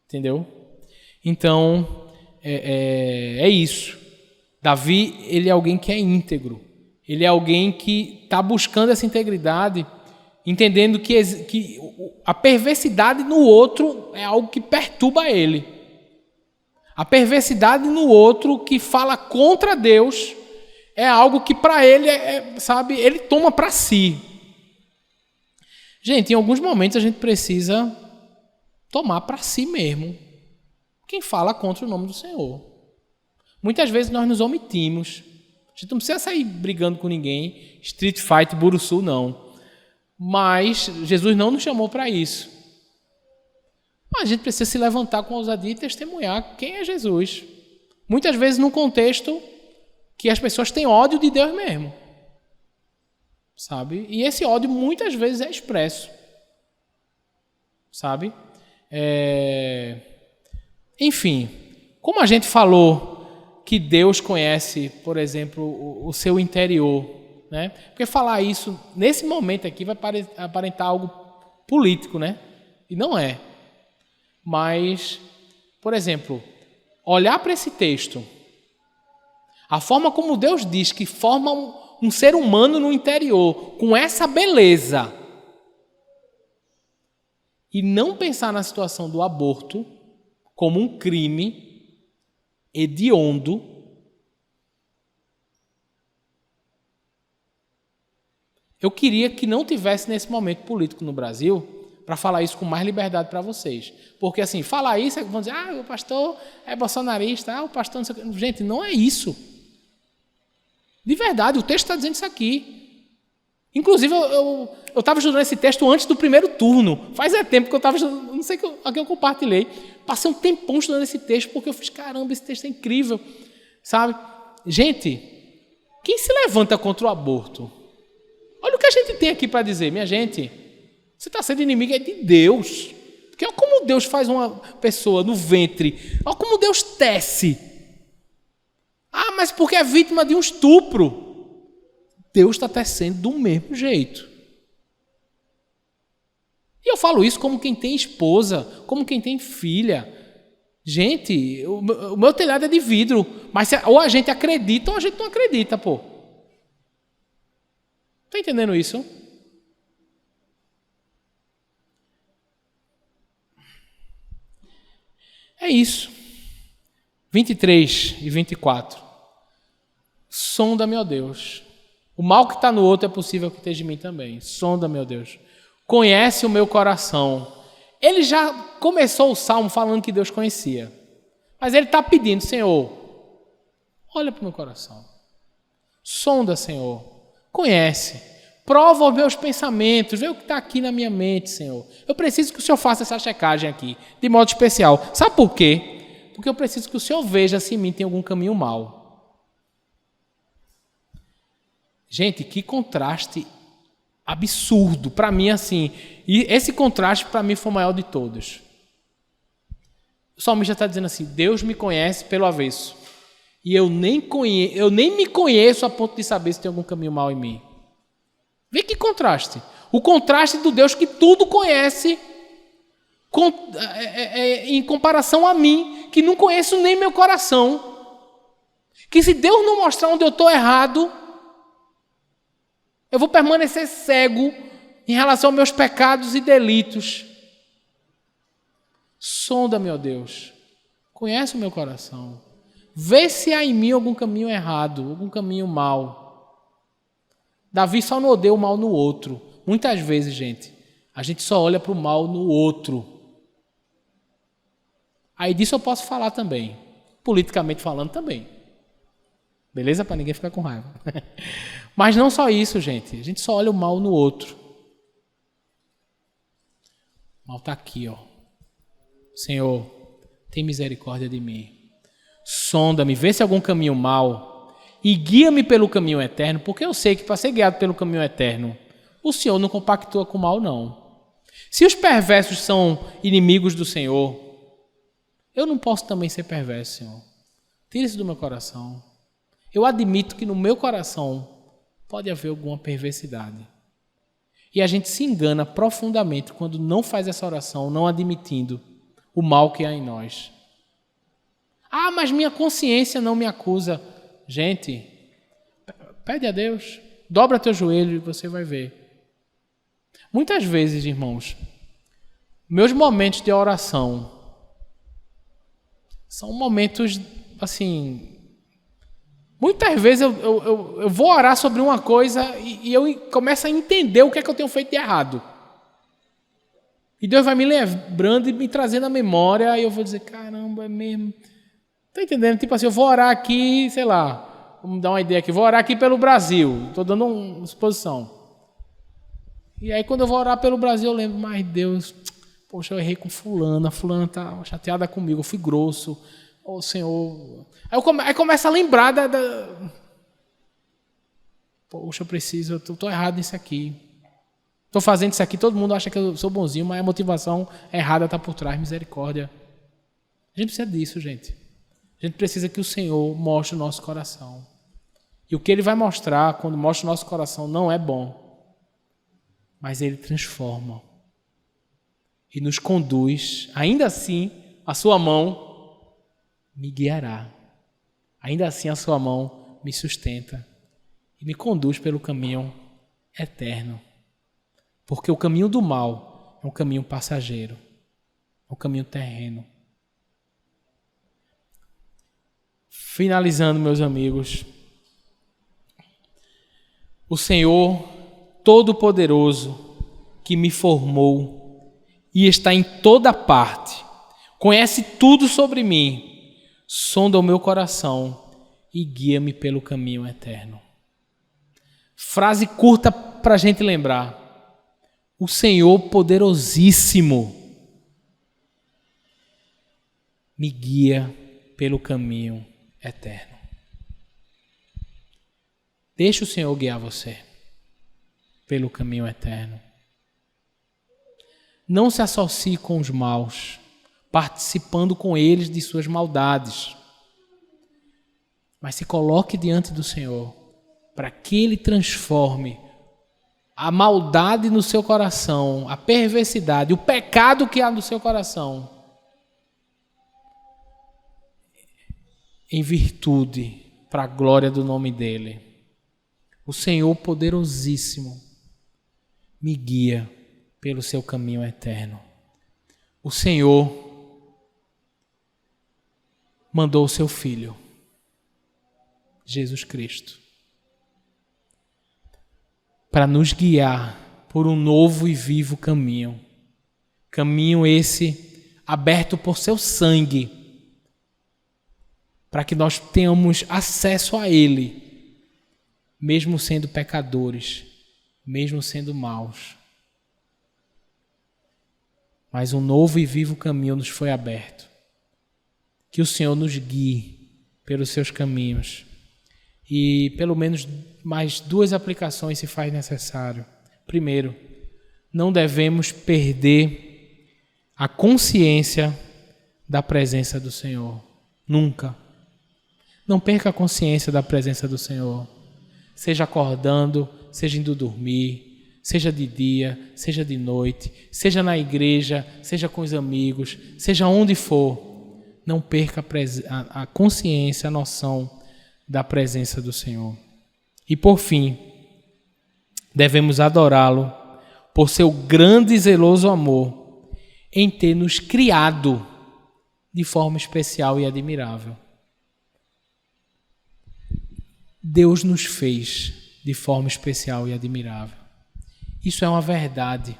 Entendeu? Então, é isso. Davi, ele é alguém que é íntegro. Ele é alguém que está buscando essa integridade, entendendo que a perversidade no outro é algo que perturba ele. A perversidade no outro que fala contra Deus é algo que para ele, sabe, ele toma para si. Gente, em alguns momentos a gente precisa tomar para si mesmo quem fala contra o nome do Senhor. Muitas vezes nós nos omitimos. A gente não precisa sair brigando com ninguém, street fight, buruçu, não. Mas Jesus não nos chamou para isso. Mas a gente precisa se levantar com ousadia e testemunhar quem é Jesus. Muitas vezes num contexto que as pessoas têm ódio de Deus mesmo. Sabe? E esse ódio muitas vezes é expresso. Sabe? Enfim, como a gente falou que Deus conhece, por exemplo, o seu interior, né? Porque falar isso nesse momento aqui vai aparentar algo político, né? E não é. Mas, por exemplo, olhar para esse texto, a forma como Deus diz que forma um ser humano no interior, com essa beleza, e não pensar na situação do aborto como um crime hediondo, eu queria que não tivesse nesse momento político no Brasil para falar isso com mais liberdade para vocês. Porque, assim, falar isso, vão dizer, o pastor é bolsonarista, o pastor não sei o quê. Gente, não é isso. De verdade, o texto está dizendo isso aqui. Inclusive, eu estava estudando esse texto antes do primeiro turno. Faz tempo que eu estava estudando, não sei a quem eu compartilhei. Passei um tempão estudando esse texto, porque eu fiz, caramba, esse texto é incrível. Sabe? Gente, quem se levanta contra o aborto? Olha o que a gente tem aqui para dizer, minha gente. Você está sendo inimigo de Deus. Porque olha como Deus faz uma pessoa no ventre. Olha como Deus tece. Mas porque é vítima de um estupro. Deus está tecendo do mesmo jeito. E eu falo isso como quem tem esposa, como quem tem filha. Gente, o meu telhado é de vidro, mas ou a gente acredita ou a gente não acredita, pô. Tá entendendo isso? É isso. 23 e 24. Sonda-me, ó Deus. O mal que está no outro é possível que esteja em mim também. Sonda-me, ó Deus. Conhece o meu coração. Ele já começou o salmo falando que Deus conhecia. Mas ele está pedindo, Senhor, olha para o meu coração. Sonda, Senhor. Conhece. Prova os meus pensamentos. Vê o que está aqui na minha mente, Senhor. Eu preciso que o Senhor faça essa checagem aqui, de modo especial. Sabe por quê? Porque eu preciso que o Senhor veja se em mim tem algum caminho mau. Gente, que contraste absurdo. Para mim, assim. E esse contraste, para mim, foi o maior de todos. O salmista está dizendo assim, Deus me conhece pelo avesso. E eu nem me conheço a ponto de saber se tem algum caminho mau em mim. Vê que contraste. O contraste do Deus que tudo conhece em comparação a mim, que não conheço nem meu coração. Que se Deus não mostrar onde eu estou errado, eu vou permanecer cego em relação aos meus pecados e delitos. Sonda-me, ó Deus. Conhece o meu coração. Vê se há em mim algum caminho errado, algum caminho mau. Davi só não odeia o mal no outro. Muitas vezes, gente, a gente só olha para o mal no outro. Aí disso eu posso falar também. Politicamente falando também. Beleza? Para ninguém ficar com raiva. Mas não só isso, gente. A gente só olha o mal no outro. O mal está aqui, ó. Senhor, tem misericórdia de mim. Sonda-me, vê se há algum caminho mau e guia-me pelo caminho eterno, porque eu sei que para ser guiado pelo caminho eterno, o Senhor não compactua com o mal, não. Se os perversos são inimigos do Senhor, eu não posso também ser perverso, Senhor. Tira isso do meu coração. Eu admito que no meu coração pode haver alguma perversidade. E a gente se engana profundamente quando não faz essa oração, não admitindo o mal que há em nós. Ah, mas minha consciência não me acusa. Gente, pede a Deus, dobra teu joelho e você vai ver. Muitas vezes, irmãos, meus momentos de oração são momentos, assim... Muitas vezes eu vou orar sobre uma coisa e eu começo a entender o que é que eu tenho feito de errado. E Deus vai me lembrando e me trazendo a memória, e eu vou dizer, caramba, é mesmo. Tá entendendo? Tipo assim, eu vou orar aqui, sei lá, vamos dar uma ideia aqui, vou orar aqui pelo Brasil, estou dando uma exposição. E aí quando eu vou orar pelo Brasil, eu lembro, mas Deus, poxa, eu errei com fulana, a fulana tá chateada comigo, eu fui grosso, ô Senhor. Aí começa a lembrar poxa, eu preciso, eu estou errado nisso aqui. Estou fazendo isso aqui, todo mundo acha que eu sou bonzinho, mas a motivação errada está por trás, misericórdia. A gente precisa disso, gente. A gente precisa que o Senhor mostre o nosso coração. E o que Ele vai mostrar, quando mostra o nosso coração, não é bom. Mas Ele transforma. E nos conduz. Ainda assim, a sua mão me guiará. Ainda assim, a sua mão me sustenta. E me conduz pelo caminho eterno. Porque o caminho do mal é um caminho passageiro, é um caminho terreno. Finalizando, meus amigos, o Senhor Todo-Poderoso que me formou e está em toda parte, conhece tudo sobre mim, sonda o meu coração e guia-me pelo caminho eterno. Frase curta para a gente lembrar. O Senhor poderosíssimo me guia pelo caminho eterno. Deixa o Senhor guiar você pelo caminho eterno. Não se associe com os maus, participando com eles de suas maldades. Mas se coloque diante do Senhor para que Ele transforme a maldade no seu coração, a perversidade, o pecado que há no seu coração, em virtude, para a glória do nome dele. O Senhor poderosíssimo me guia pelo seu caminho eterno. O Senhor mandou o seu Filho, Jesus Cristo, para nos guiar por um novo e vivo caminho. Caminho esse aberto por seu sangue, para que nós tenhamos acesso a Ele, mesmo sendo pecadores, mesmo sendo maus. Mas um novo e vivo caminho nos foi aberto. Que o Senhor nos guie pelos seus caminhos. E pelo menos mais 2 aplicações se faz necessário. Primeiro, não devemos perder a consciência da presença do Senhor. Nunca. Não perca a consciência da presença do Senhor. Seja acordando, seja indo dormir, seja de dia, seja de noite, seja na igreja, seja com os amigos, seja onde for. Não perca a consciência, a noção da presença do Senhor. E por fim, devemos adorá-lo por seu grande e zeloso amor em ter nos criado de forma especial e admirável. Deus nos fez de forma especial e admirável. Isso é uma verdade.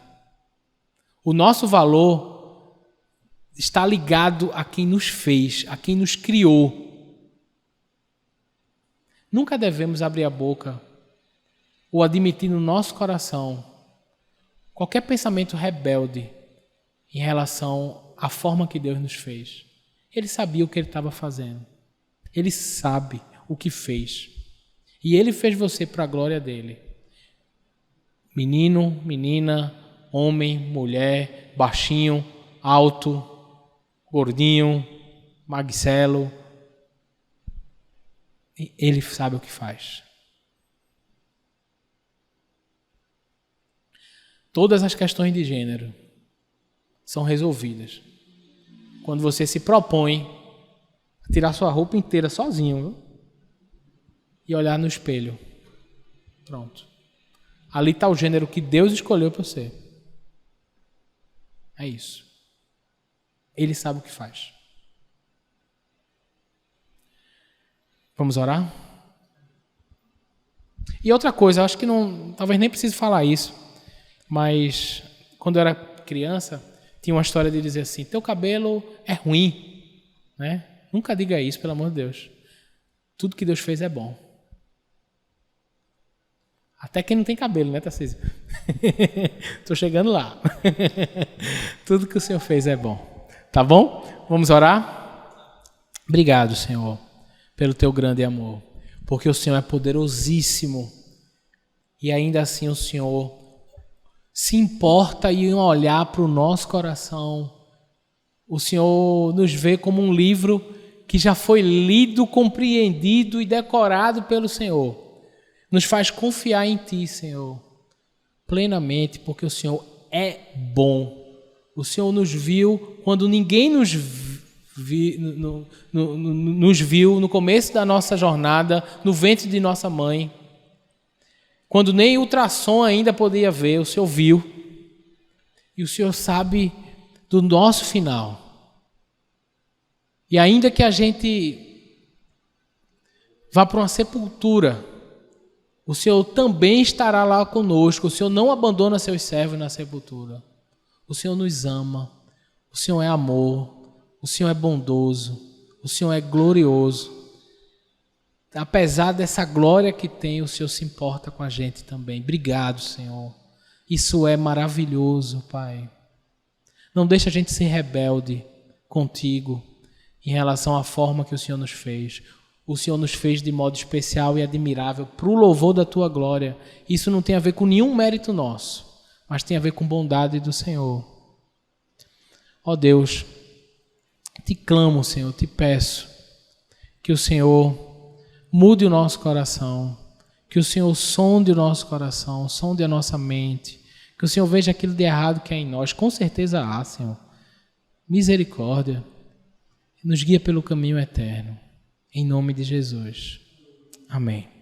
O nosso valor está ligado a quem nos fez, a quem nos criou. Nunca devemos abrir a boca ou admitir no nosso coração qualquer pensamento rebelde em relação à forma que Deus nos fez. Ele sabia o que ele estava fazendo. Ele sabe o que fez. E ele fez você para a glória dele. Menino, menina, homem, mulher, baixinho, alto, gordinho, magricelo. Ele sabe o que faz. Todas as questões de gênero são resolvidas quando você se propõe a tirar sua roupa inteira sozinho, viu? E olhar no espelho. Pronto. Ali está o gênero que Deus escolheu para você. É isso. Ele sabe o que faz. Vamos orar? E outra coisa, eu acho que não, talvez nem precise falar isso, mas quando eu era criança, tinha uma história de dizer assim: teu cabelo é ruim, né? Nunca diga isso, pelo amor de Deus. Tudo que Deus fez é bom. Até quem não tem cabelo, né, Tarcísio? Estou chegando lá. Tudo que o Senhor fez é bom. Tá bom? Vamos orar? Obrigado, Senhor, pelo teu grande amor. Porque o Senhor é poderosíssimo. E ainda assim o Senhor se importa em olhar para o nosso coração. O Senhor nos vê como um livro que já foi lido, compreendido e decorado pelo Senhor. Nos faz confiar em Ti, Senhor, plenamente, porque o Senhor é bom. O Senhor nos viu quando ninguém nos viu no começo da nossa jornada, no ventre de nossa mãe. Quando nem ultrassom ainda podia ver, o Senhor viu. E o Senhor sabe do nosso final. E ainda que a gente vá para uma sepultura, o Senhor também estará lá conosco. O Senhor não abandona seus servos na sepultura. O Senhor nos ama. O Senhor é amor. O Senhor é bondoso. O Senhor é glorioso. Apesar dessa glória que tem, o Senhor se importa com a gente também. Obrigado, Senhor. Isso é maravilhoso, Pai. Não deixa a gente ser rebelde contigo em relação à forma que o Senhor nos fez. O Senhor nos fez de modo especial e admirável para o louvor da Tua glória. Isso não tem a ver com nenhum mérito nosso, mas tem a ver com bondade do Senhor. Ó Deus, te clamo, Senhor, te peço que o Senhor mude o nosso coração, que o Senhor sonde o nosso coração, sonde a nossa mente, que o Senhor veja aquilo de errado que há em nós. Com certeza há, Senhor. Misericórdia. Nos guia pelo caminho eterno. Em nome de Jesus. Amém.